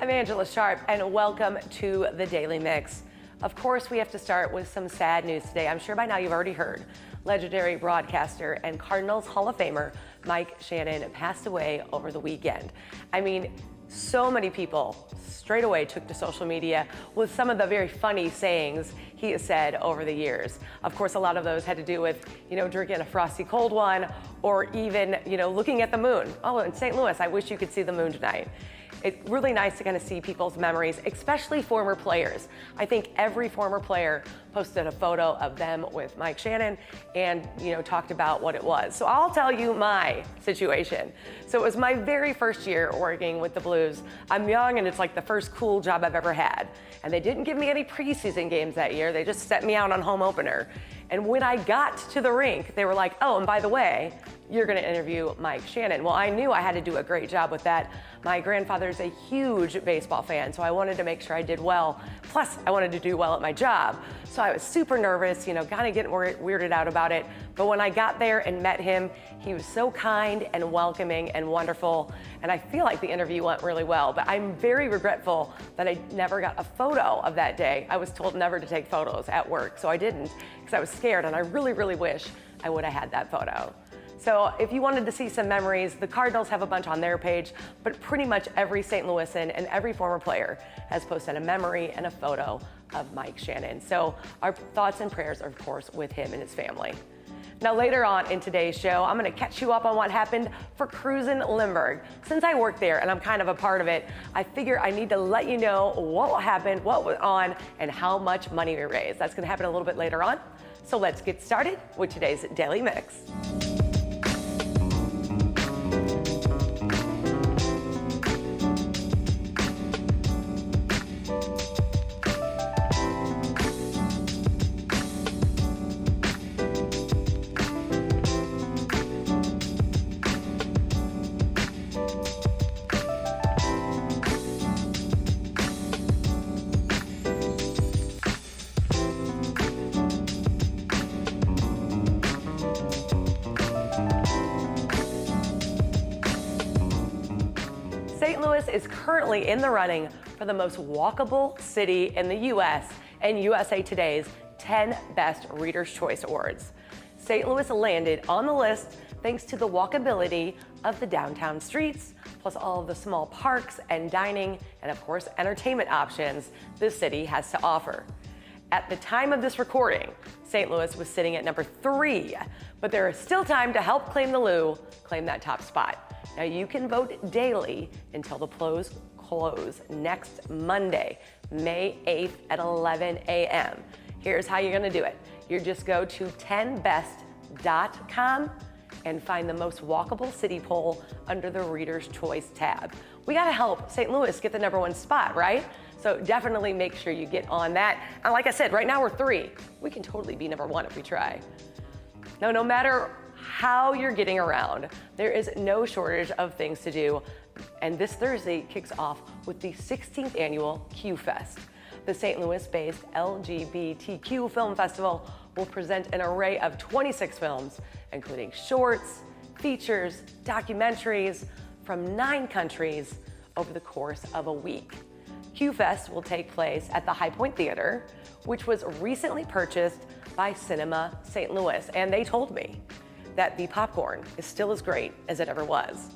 I'm Angela Sharp, and welcome to the Daily Mix. Of course, we have to start with some sad news today. I'm sure by now you've already heard. Legendary broadcaster and Cardinals Hall of Famer Mike Shannon passed away over the weekend. I mean, so many people straight away took to social media with some of the very funny sayings he has said over the years. Of course, a lot of those had to do with, drinking a frosty cold one, or even, looking at the moon. Oh, in St. Louis, I wish you could see the moon tonight. It's really nice to kind of see people's memories, especially former players. I think every former player posted a photo of them with Mike Shannon and, talked about what it was. So I'll tell you my situation. So it was my very first year working with the Blues. I'm young and it's like the first cool job I've ever had. And they didn't give me any preseason games that year. They just set me out on home opener. And when I got to the rink, they were like, oh, and by the way, you're gonna interview Mike Shannon. Well, I knew I had to do a great job with that. My grandfather's a huge baseball fan, so I wanted to make sure I did well. Plus, I wanted to do well at my job. So I was super nervous, kind of getting weirded out about it. But when I got there and met him, he was so kind and welcoming and wonderful. And I feel like the interview went really well, but I'm very regretful that I never got a photo of that day. I was told never to take photos at work, so I didn't because I was scared, and I really, really wish I would have had that photo. So if you wanted to see some memories, the Cardinals have a bunch on their page, but pretty much every St. Louisan and every former player has posted a memory and a photo of Mike Shannon. So our thoughts and prayers are, of course, with him and his family. Now, later on in today's show, I'm going to catch you up on what happened for Cruisin Lindbergh. Since I work there and I'm kind of a part of it, I figure I need to let you know what happened, what went on, and how much money we raised. That's going to happen a little bit later on. So let's get started with today's Daily Mix. St. Louis is currently in the running for the most walkable city in the U.S. and USA Today's 10 Best Reader's Choice Awards. St. Louis landed on the list thanks to the walkability of the downtown streets, plus all of the small parks and dining, and of course, entertainment options this city has to offer. At the time of this recording, St. Louis was sitting at number 3, but there is still time to help claim the Lou, claim that top spot. Now you can vote daily until the polls close next Monday, May 8th at 11 a.m. Here's how you're gonna do it. You just go to 10best.com and find the most walkable city poll under the Reader's Choice tab. We gotta help St. Louis get the #1 spot, right? So definitely make sure you get on that. And like I said, right now we're 3. We can totally be #1 if we try. Now, no matter how you're getting around, there is no shortage of things to do. And this Thursday kicks off with the 16th annual QFest. The St. Louis-based LGBTQ Film Festival will present an array of 26 films, including shorts, features, documentaries from 9 countries over the course of a week. QFest will take place at the High Point Theater, which was recently purchased by Cinema St. Louis, and they told me that the popcorn is still as great as it ever was.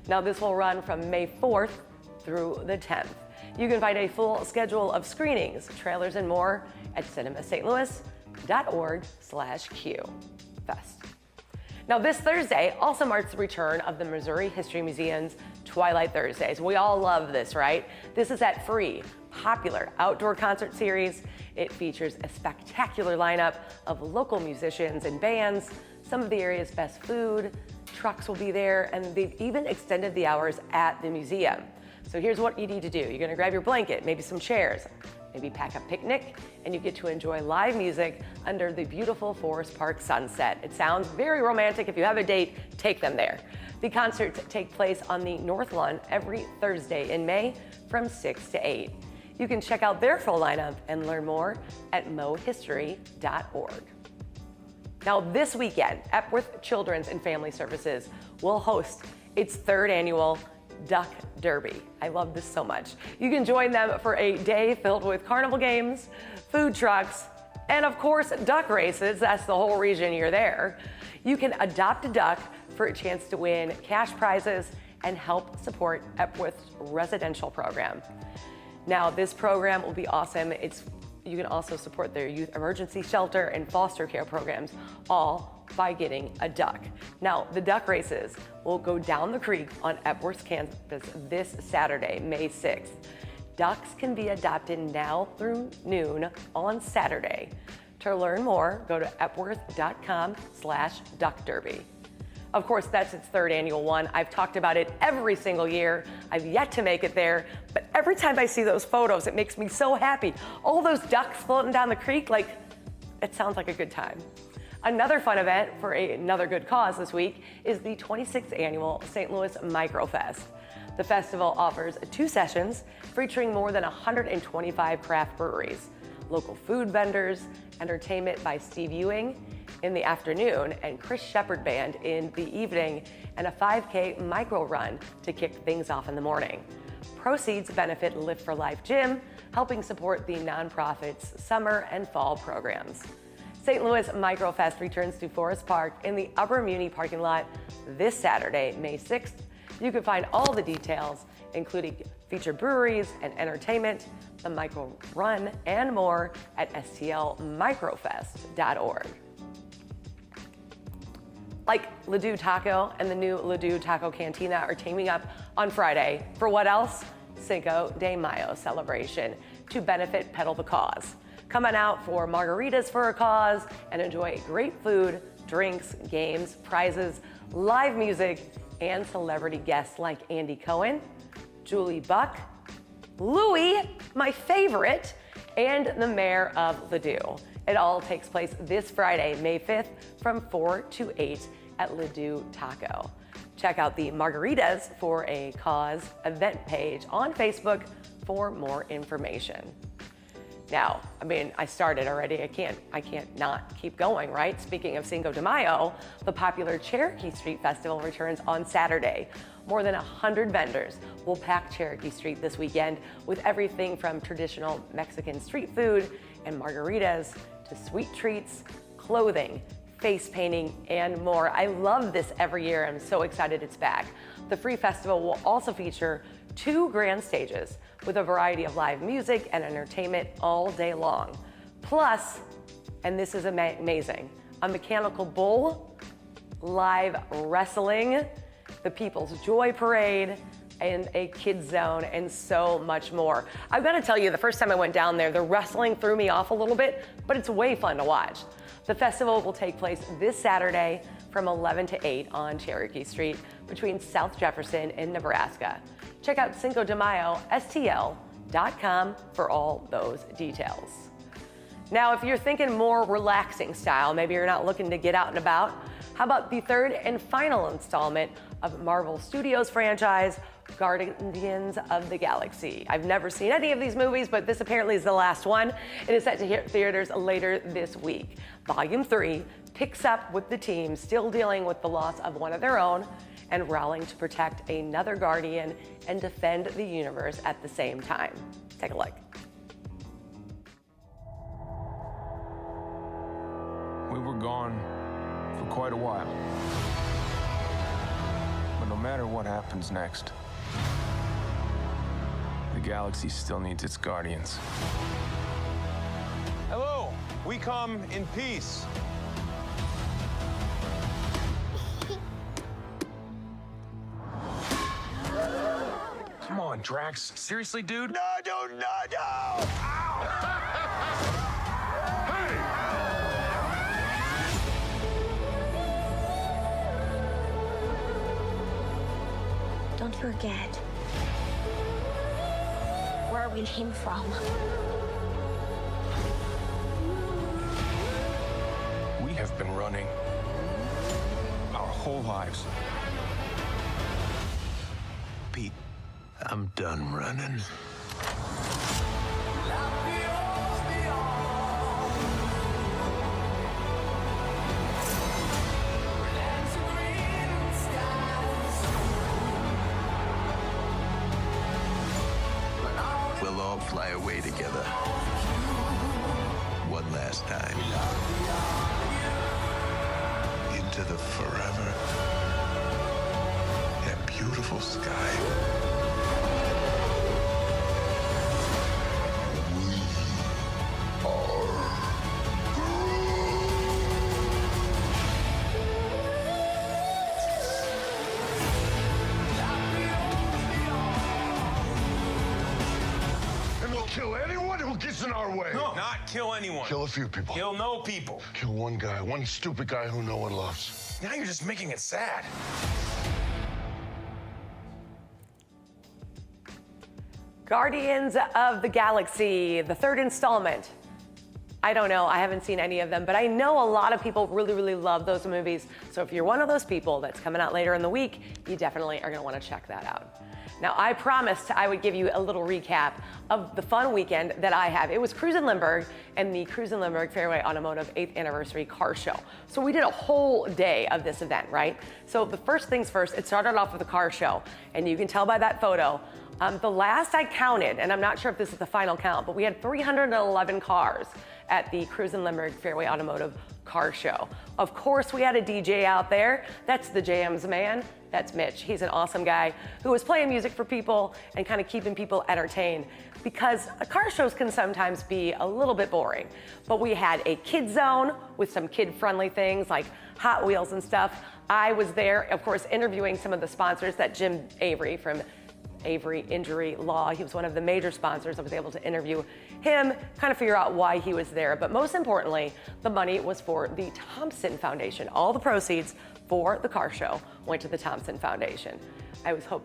Now, this will run from May 4th through the 10th. You can find a full schedule of screenings, trailers, and more at cinemastlouis.org/QFest. Now, this Thursday also marks the return of the Missouri History Museum's Twilight Thursdays. We all love this, right? This is that free, popular outdoor concert series. It features a spectacular lineup of local musicians and bands, some of the area's best food, trucks will be there, and they've even extended the hours at the museum. So here's what you need to do. You're gonna grab your blanket, maybe some chairs, maybe pack a picnic, and you get to enjoy live music under the beautiful Forest Park sunset. It sounds very romantic. If you have a date, take them there. The concerts take place on the North Lawn every Thursday in May from 6 to 8. You can check out their full lineup and learn more at mohistory.org. Now, this weekend, Epworth Children's and Family Services will host its 3rd annual Duck Derby. I love this so much. You can join them for a day filled with carnival games, food trucks, and of course, duck races. That's the whole reason you're there. You can adopt a duck for a chance to win cash prizes and help support Epworth's residential program. Now, this program will be awesome. You can also support their youth emergency shelter and foster care programs, all by getting a duck. Now, the duck races will go down the creek on Epworth's campus this Saturday, May 6th. Ducks can be adopted now through noon on Saturday. To learn more, go to epworth.com/duckderby. Of course, that's its third annual one. I've talked about it every single year. I've yet to make it there, but every time I see those photos, it makes me so happy. All those ducks floating down the creek, it sounds like a good time. Another fun event for another good cause this week is the 26th annual St. Louis Microfest. The festival offers 2 sessions featuring more than 125 craft breweries, local food vendors, entertainment by Steve Ewing in the afternoon and Chris Shepard Band in the evening, and a 5K micro run to kick things off in the morning. Proceeds benefit Lift for Life Gym, helping support the nonprofit's summer and fall programs. St. Louis Microfest returns to Forest Park in the Upper Muni parking lot this Saturday, May 6th. You can find all the details, including featured breweries and entertainment, the micro run, and more at stlmicrofest.org. Like Ladue Taco and the new Ladue Taco Cantina are teaming up on Friday for what else? Cinco de Mayo celebration to benefit Pedal the Cause. Come on out for Margaritas for a cause and enjoy great food, drinks, games, prizes, live music, and celebrity guests like Andy Cohen, Julie Buck, Louie, my favorite, and the mayor of Ladue. It all takes place this Friday, May 5th from 4 to 8 at Ladue Taco. Check out the Margaritas for a Cause event page on Facebook for more information. Now, I started already. I can't not keep going, right? Speaking of Cinco de Mayo, the popular Cherokee Street Festival returns on Saturday. More than 100 vendors will pack Cherokee Street this weekend with everything from traditional Mexican street food and margaritas to sweet treats, clothing, face painting, and more. I love this every year. I'm so excited it's back. The free festival will also feature 2 grand stages with a variety of live music and entertainment all day long. Plus, and this is amazing, a mechanical bull, live wrestling, the People's Joy Parade, and a kids zone, and so much more. I've got to tell you, the first time I went down there, the wrestling threw me off a little bit, but it's way fun to watch. The festival will take place this Saturday from 11 to 8 on Cherokee Street between South Jefferson and Nebraska. Check out Cinco de Mayo, STL.com for all those details. Now, if you're thinking more relaxing style, maybe you're not looking to get out and about, how about the third and final installment of Marvel Studios franchise, Guardians of the Galaxy? I've never seen any of these movies, but this apparently is the last one. It is set to hit theaters later this week. Volume 3 picks up with the team still dealing with the loss of one of their own and rallying to protect another Guardian and defend the universe at the same time. Take a look. We were gone for quite a while. But no matter what happens next, the galaxy still needs its guardians. Hello, we come in peace. Come on, Drax. Seriously, dude? No! Ow! Don't forget where we came from. We have been running our whole lives. Pete, I'm done running. we'll all fly away together. One last time. Into the forever and beautiful sky. Kill anyone who gets in our way. No, not kill anyone. Kill a few people. Kill no people. Kill one guy, one stupid guy who no one loves. Now you're just making it sad. Guardians of the Galaxy, the third installment. I don't know, I haven't seen any of them, but I know a lot of people really, really love those movies. So if you're one of those people that's coming out later in the week, you definitely are gonna wanna check that out. Now, I promised I would give you a little recap of the fun weekend that I have. It was Cruisin Lindbergh and the Cruisin Lindbergh Fairway Automotive 8th Anniversary Car Show. So we did a whole day of this event, right? So the first things first, it started off with the car show, and you can tell by that photo, the last I counted, and I'm not sure if this is the final count, but we had 311 cars at the Cruisin Lindbergh Fairway Automotive Car Show. Of course, we had a DJ out there. That's the Jams man. That's Mitch. He's an awesome guy who was playing music for people and kind of keeping people entertained, because car shows can sometimes be a little bit boring. But we had a kid zone with some kid-friendly things like Hot Wheels and stuff. I was there, of course, interviewing some of the sponsors. That Jim Avery from Avery Injury Law, he was one of the major sponsors. I was able to interview him, kind of figure out why he was there. But most importantly, the money was for the Thompson Foundation. All the proceeds for the car show went to the Thompson Foundation.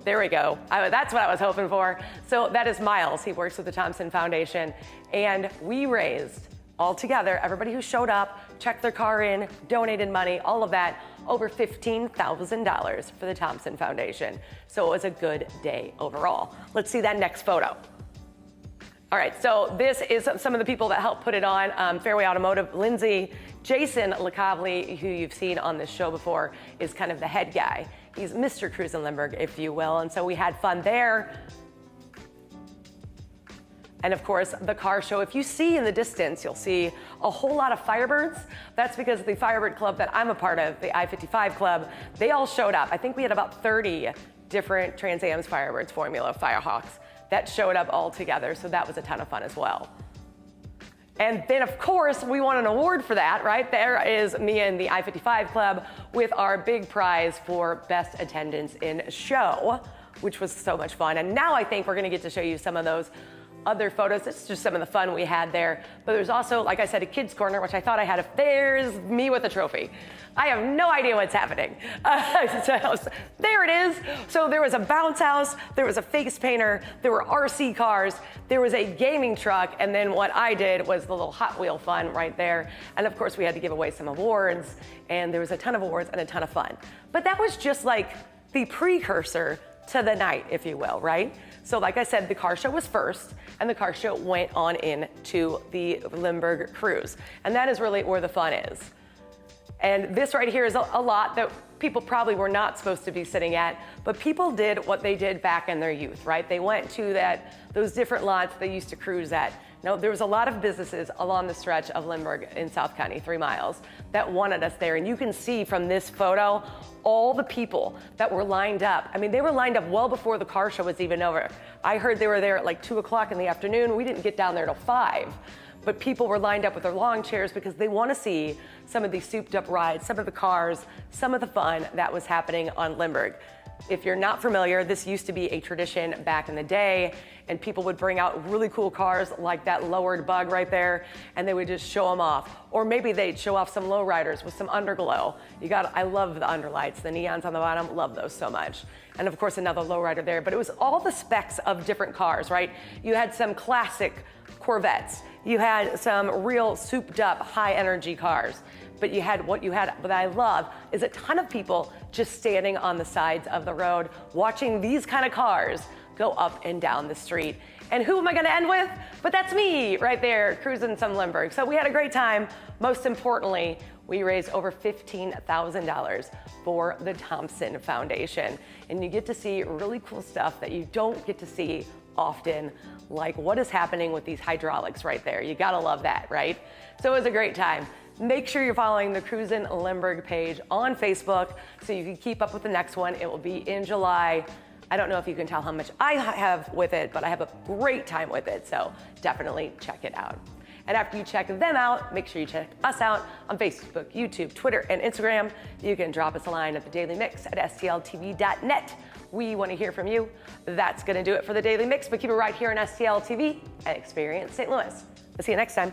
There we go. That's what I was hoping for. So that is Miles. He works with the Thompson Foundation. And we raised, all together, everybody who showed up, checked their car in, donated money, all of that, over $15,000 for the Thompson Foundation. So it was a good day overall. Let's see that next photo. All right, so this is some of the people that helped put it on. Fairway Automotive, Lindsay, Jason LeCavalier, who you've seen on this show before, is kind of the head guy. He's Mr. Cruisin Lindbergh, if you will, and so we had fun there. And of course, the car show, if you see in the distance, you'll see a whole lot of Firebirds. That's because the Firebird Club that I'm a part of, the I-55 Club, they all showed up. I think we had about 30 different Trans Am's Firebirds Formula Firehawks that showed up all together, so that was a ton of fun as well. And then, of course, we won an award for that, right? There is me and the I-55 Club with our big prize for best attendance in show, which was so much fun. And now I think we're gonna get to show you some of those other photos. It's just some of the fun we had there. But there's also, like I said, a kids corner, which I thought I had. There's me with a trophy. I have no idea what's happening. So there it is. So there was a bounce house, there was a face painter, there were RC cars, there was a gaming truck, and then what I did was the little Hot Wheel fun right there. And of course we had to give away some awards, and there was a ton of awards and a ton of fun. But that was just like the precursor to the night, if you will, right? So like I said, the car show was first, and the car show went on into the Lindbergh Cruise. And that is really where the fun is. And this right here is a lot that people probably were not supposed to be sitting at, but people did what they did back in their youth, right? They went to those different lots they used to cruise at. Now, there was a lot of businesses along the stretch of Lindbergh in South County, 3 miles, that wanted us there. And you can see from this photo, all the people that were lined up. I mean, they were lined up well before the car show was even over. I heard they were there at like 2 o'clock in the afternoon. We didn't get down there till 5. But people were lined up with their lawn chairs because they want to see some of these souped up rides, some of the cars, some of the fun that was happening on Lindbergh. If you're not familiar, this used to be a tradition back in the day, and people would bring out really cool cars like that lowered bug right there, and they would just show them off. Or maybe they'd show off some lowriders with some underglow. I love the underlights, the neons on the bottom, love those so much. And of course, another lowrider there, but it was all the specs of different cars, right? You had some classic Corvettes. You had some real souped up high energy cars. But what I love is a ton of people just standing on the sides of the road watching these kind of cars go up and down the street. And who am I gonna end with? But that's me right there, cruising some Lindbergh. So we had a great time. Most importantly, we raised over $15,000 for the Thompson Foundation. And you get to see really cool stuff that you don't get to see often, like what is happening with these hydraulics right there. You gotta love that, right? So it was a great time. Make sure you're following the Cruisin Lindbergh page on Facebook so you can keep up with the next one. It will be in July. I don't know if you can tell how much I have with it, but I have a great time with it, so definitely check it out. And after you check them out, make sure you check us out on Facebook, YouTube, Twitter, and Instagram. You can drop us a line at thedailymix@stltv.net. We want to hear from you. That's going to do it for the Daily Mix, but keep it right here on STL TV and Experience St. Louis. We'll see you next time.